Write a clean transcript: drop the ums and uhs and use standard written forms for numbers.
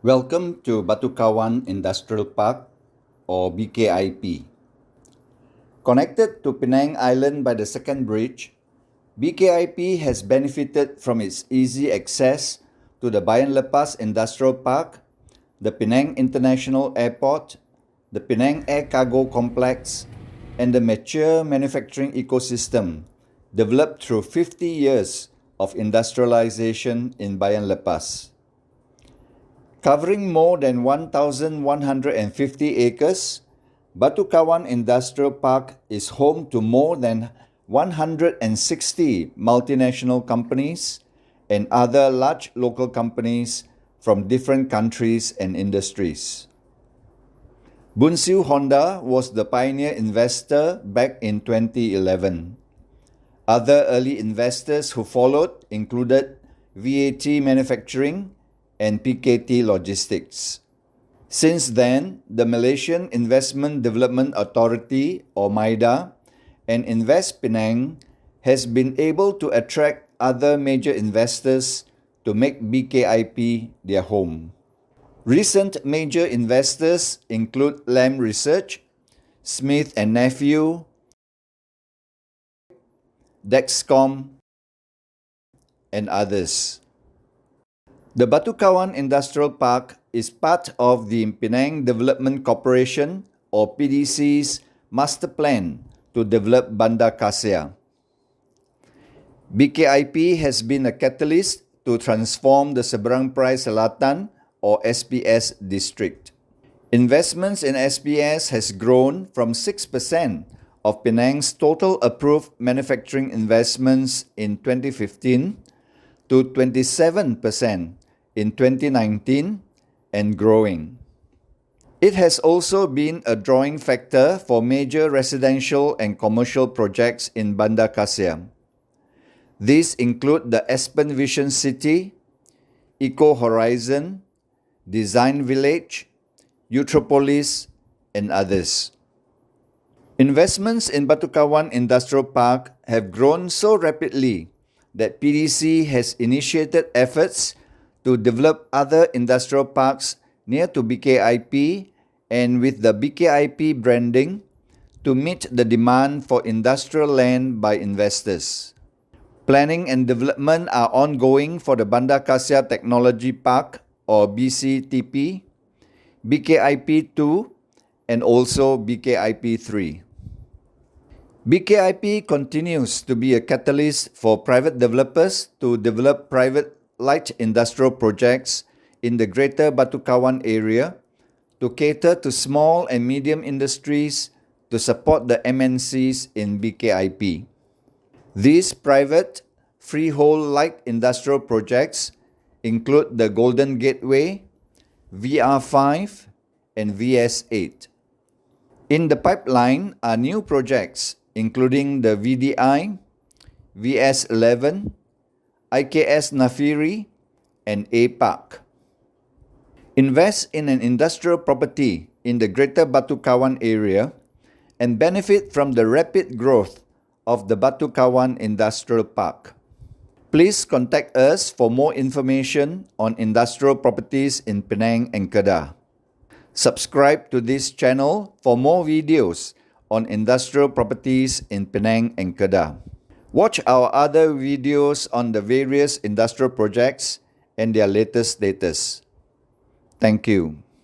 Welcome to Batu Kawan Industrial Park, or BKIP. Connected to Penang Island by the second bridge, BKIP has benefited from its easy access to the Bayan Lepas Industrial Park, the Penang International Airport, the Penang Air Cargo Complex, and the mature manufacturing ecosystem developed through 50 years of industrialization in Bayan Lepas. Covering more than 1,150 acres, Batu Kawan Industrial Park is home to more than 160 multinational companies and other large local companies from different countries and industries. Boon Siew Honda was the pioneer investor back in 2011. Other early investors who followed included VAT Manufacturing and PKT Logistics. Since then, the Malaysian Investment Development Authority, or MIDA, and InvestPenang has been able to attract other major investors to make BKIP their home. Recent major investors include Lam Research, Smith & Nephew, Dexcom, and others. The Batu Kawan Industrial Park is part of the Penang Development Corporation, or PDC's master plan to develop Bandar Kasia. BKIP has been a catalyst to transform the Seberang Perai Selatan, or SPS district. Investments in SPS has grown from 6% of Penang's total approved manufacturing investments in 2015 to 27% in 2019 and growing. It has also been a drawing factor for major residential and commercial projects in Bandar Kasia. These include the Aspen Vision City, Eco Horizon, Design Village, Utropolis, and others. Investments in Batu Kawan Industrial Park have grown so rapidly that PDC has initiated efforts to develop other industrial parks near to BKIP and with the BKIP branding to meet the demand for industrial land by investors. Planning and development are ongoing for the Bandar Kasia Technology Park, or BCTP, BKIP 2, and also BKIP 3. BKIP continues to be a catalyst for private developers to develop private light industrial projects in the greater Batu Kawan area to cater to small and medium industries to support the MNCs in BKIP. These private freehold light industrial projects include the Golden Gateway, VR5, and VS8. In the pipeline are new projects including the VDI, VS11, IKS Nafiri, and A Park. Invest in an industrial property in the greater Batu Kawan area and benefit from the rapid growth of the Batu Kawan Industrial Park. Please contact us for more information on industrial properties in Penang and Kedah. Subscribe to this channel for more videos on industrial properties in Penang and Kedah. Watch our other videos on the various industrial projects and their latest status. Thank you.